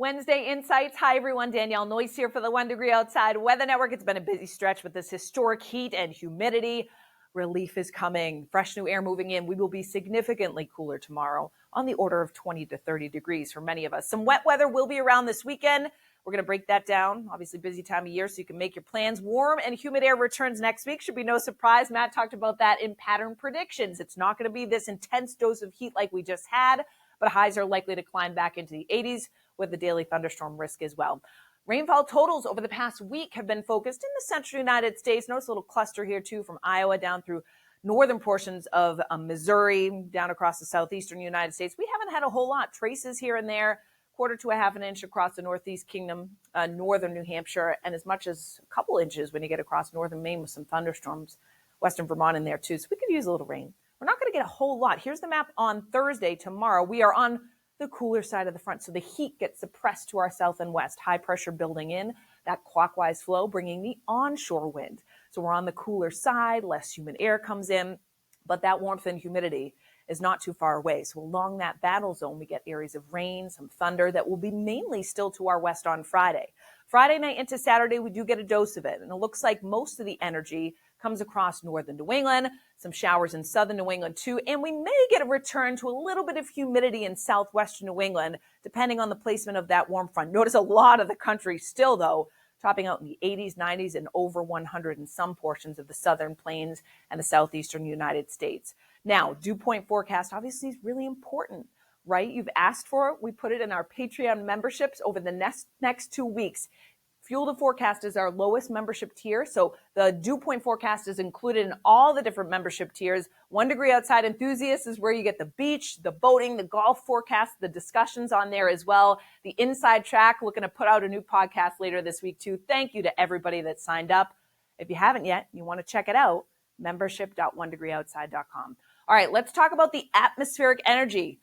Wednesday Insights. Hi, everyone. Danielle Noyes here for the 1 Degree Outside Weather Network. It's been a busy stretch with this historic heat and humidity. Relief is coming. Fresh new air moving in. We will be significantly cooler tomorrow, on the order of 20 to 30 degrees for many of us. Some wet weather will be around this weekend. We're going to break that down. Obviously, busy time of year, so you can make your plans. Warm and humid air returns next week. Should be no surprise. Matt talked about that in pattern predictions. It's not going to be this intense dose of heat like we just had, but highs are likely to climb back into the 80s with the daily thunderstorm risk as well. Rainfall totals over the past week have been focused in the central United States. Notice a little cluster here, too, from Iowa down through northern portions of Missouri, down across the southeastern United States. We haven't had a whole lot. Traces here and there, quarter to a half an inch across the Northeast Kingdom, northern New Hampshire, and as much as a couple inches when you get across northern Maine with some thunderstorms, western Vermont in there, too. So we could use a little rain. We're not going to get a whole lot. Here's the map on Thursday, tomorrow. We are on the cooler side of the front, so the heat gets suppressed to our south and west. High pressure building in, that clockwise flow bringing the onshore wind. So we're on the cooler side, less humid air comes in, but that warmth and humidity is not too far away. So along that battle zone, we get areas of rain, some thunder that will be mainly still to our west on Friday. Friday night into Saturday, we do get a dose of it, and it looks like most of the energy comes across northern New England, some showers in southern New England too, and we may get a return to a little bit of humidity in southwestern New England, depending on the placement of that warm front. Notice a lot of the country still, though, topping out in the 80s, 90s, and over 100 in some portions of the southern plains and the southeastern United States. Now, dew point forecast obviously is really important, right? You've asked for it. We put it in our Patreon memberships over the next 2 weeks. Fuel to Forecast is our lowest membership tier, so the dew point forecast is included in all the different membership tiers. 1 Degree Outside Enthusiasts is where you get the beach, the boating, the golf forecast, the discussions on there as well. The Inside Track, looking to put out a new podcast later this week too. Thank you to everybody that signed up. If you haven't yet, you want to check it out, membership.onedegreeoutside.com. All right, let's talk about the atmospheric energy.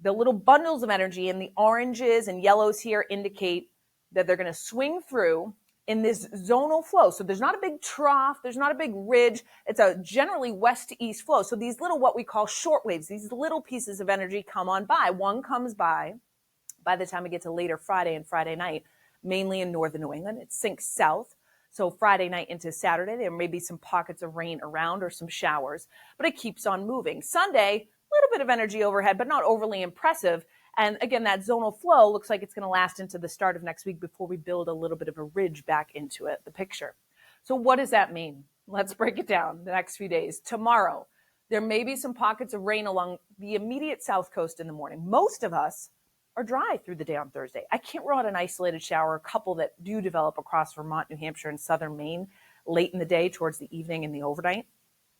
The little bundles of energy in the oranges and yellows here indicate that they're going to swing through in this zonal flow. So there's not a big trough. There's not a big ridge. It's a generally west to east flow. So these little, what we call short waves, these little pieces of energy come on by. One comes by the time we get to later Friday and Friday night, mainly in northern New England. It sinks south. So Friday night into Saturday, there may be some pockets of rain around or some showers, but it keeps on moving. Sunday, a little bit of energy overhead, but not overly impressive. And again, that zonal flow looks like it's going to last into the start of next week before we build a little bit of a ridge back into it, the picture. So what does that mean? Let's break it down the next few days. Tomorrow, there may be some pockets of rain along the immediate south coast in the morning. Most of us are dry through the day on Thursday. I can't rule out an isolated shower, a couple that do develop across Vermont, New Hampshire, and southern Maine late in the day towards the evening and the overnight.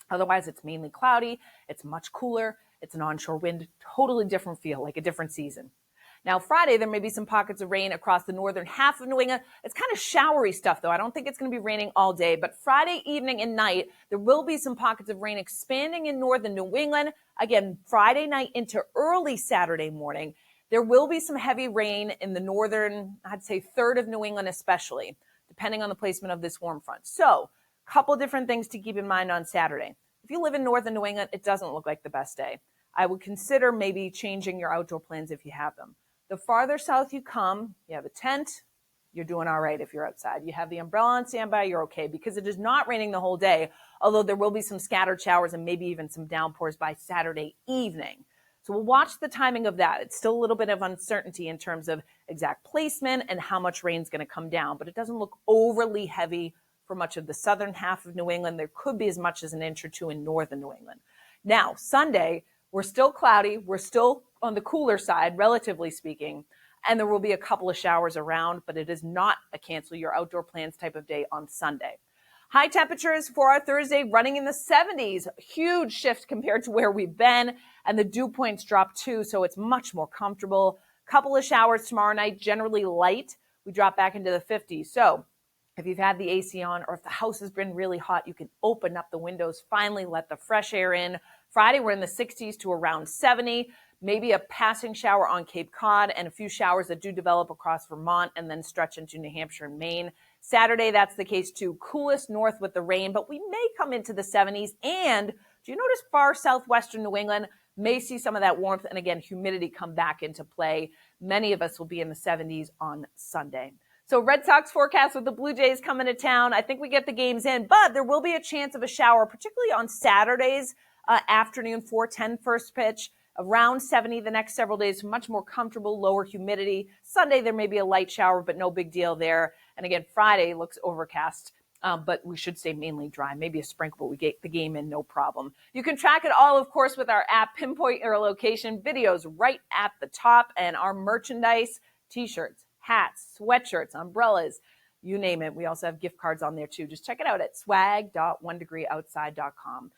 Otherwise, it's mainly cloudy. It's much cooler. It's an onshore wind, totally different feel, like a different season. Now, Friday, there may be some pockets of rain across the northern half of New England. It's kind of showery stuff, though. I don't think it's going to be raining all day. But Friday evening and night, there will be some pockets of rain expanding in northern New England. Again, Friday night into early Saturday morning, there will be some heavy rain in the northern, I'd say, third of New England especially, depending on the placement of this warm front. So, a couple different things to keep in mind on Saturday. If you live in northern New England, it doesn't look like the best day. I would consider maybe changing your outdoor plans if you have them. The farther south you come, you have a tent, you're doing all right if you're outside. You have the umbrella on standby, you're okay, because it is not raining the whole day, although there will be some scattered showers and maybe even some downpours by Saturday evening. So we'll watch the timing of that. It's still a little bit of uncertainty in terms of exact placement and how much rain's going to come down, but it doesn't look overly heavy for much of the southern half of New England. There could be as much as an inch or two in northern New England. Now, Sunday, we're still cloudy. We're still on the cooler side, relatively speaking, and there will be a couple of showers around, but it is not a cancel your outdoor plans type of day on Sunday. High temperatures for our Thursday running in the 70s. Huge shift compared to where we've been, and the dew points drop too, so it's much more comfortable. Couple of showers tomorrow night, generally light. We drop back into the 50s. So if you've had the AC on or if the house has been really hot, you can open up the windows, finally let the fresh air in. Friday, we're in the 60s to around 70, maybe a passing shower on Cape Cod and a few showers that do develop across Vermont and then stretch into New Hampshire and Maine. Saturday, that's the case too. Coolest north with the rain, but we may come into the 70s. And do you notice far southwestern New England may see some of that warmth and again, humidity come back into play. Many of us will be in the 70s on Sunday. So Red Sox forecast with the Blue Jays coming to town. I think we get the games in, but there will be a chance of a shower, particularly on Saturdays afternoon, 4:10 first pitch, around 70 the next several days, much more comfortable, lower humidity. Sunday, there may be a light shower, but no big deal there. And again, Friday looks overcast, but we should stay mainly dry. Maybe a sprinkle, but we get the game in, no problem. You can track it all, of course, with our app, Pinpoint Your Location, videos right at the top, and our merchandise, t-shirts, hats, sweatshirts, umbrellas, you name it. We also have gift cards on there too. Just check it out at swag.onedegreeoutside.com.